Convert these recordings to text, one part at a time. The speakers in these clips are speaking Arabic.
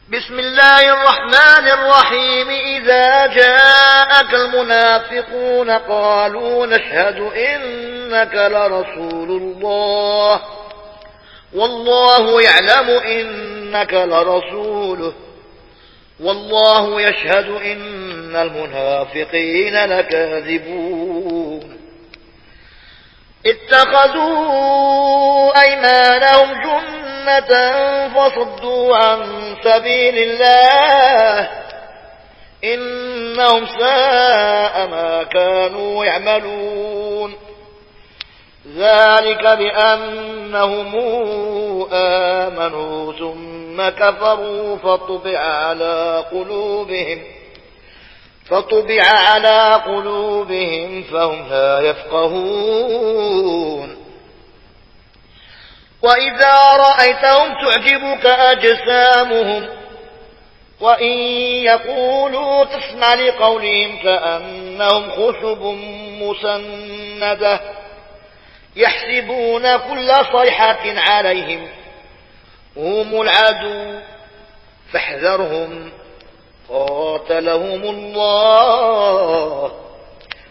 بسم الله الرحمن الرحيم. إذا جاءك المنافقون قالوا نشهد إنك لرسول الله والله يعلم إنك لرسوله والله يشهد إن المنافقين لكاذبون. اتخذوا أيمانهم جنة فصدوا عن سبيل الله إنهم ساء ما كانوا يعملون. ذلك بأنهم آمنوا ثم كفروا فطبع على قلوبهم فهم لا يفقهون. وإذا رأيتهم تعجبك أجسامهم وإن يقولوا تسمع لقولهم كأنهم خشب مسندة يحسبون كل صيحة عليهم هم العدو فاحذرهم قاتلهم الله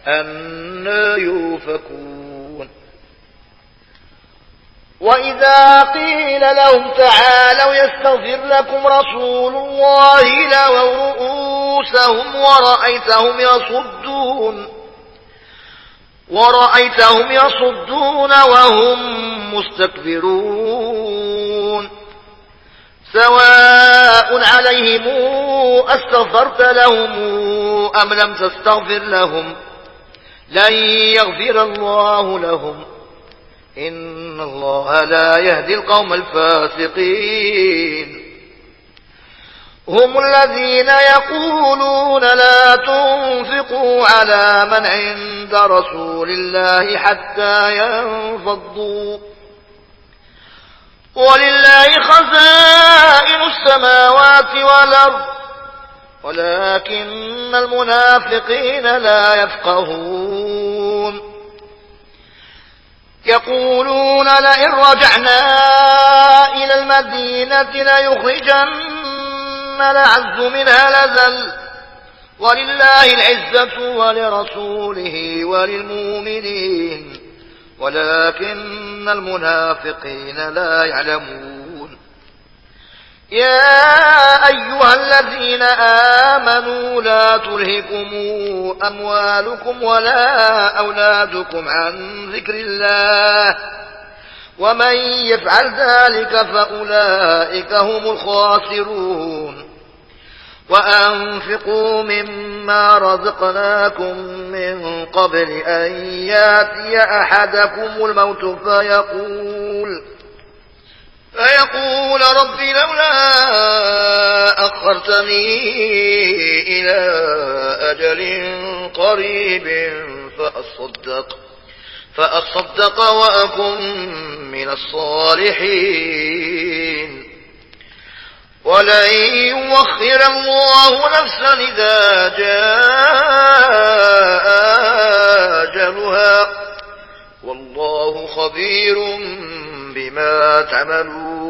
أنى يؤفكون. وإذا قيل لهم تعالوا يستغفر لكم رسول الله لووا رؤوسهم ورأيتهم يصدون وهم مستكبرون. سواء عليهم أستغفرت لهم أم لم تستغفر لهم لن يغفر الله لهم إن الله لا يهدي القوم الفاسقين. هم الذين يقولون لا تنفقوا على من عند رسول الله حتى ينفضوا ولله خزائن السماوات والأرض ولكن المنافقين لا يفقهون. يقولون لئن رجعنا إلى المدينة ليخرجن الأعز منها الأذل ولله العزة ولرسوله وللمؤمنين ولكن المنافقين لا يعلمون. يا أيها الذين آمنوا لا تلهكم أموالكم ولا أولادكم عن ذكر الله ومن يفعل ذلك فأولئك هم الخاسرون. وأنفقوا مما رزقناكم من قبل أن ياتي أحدكم الموت فيقول رب لولا أخرتني إلى أجل قريب فأصدق وأكن من الصالحين. ولن يؤخر الله نفسا إذا جاء أجلها والله خبير بما تعملون.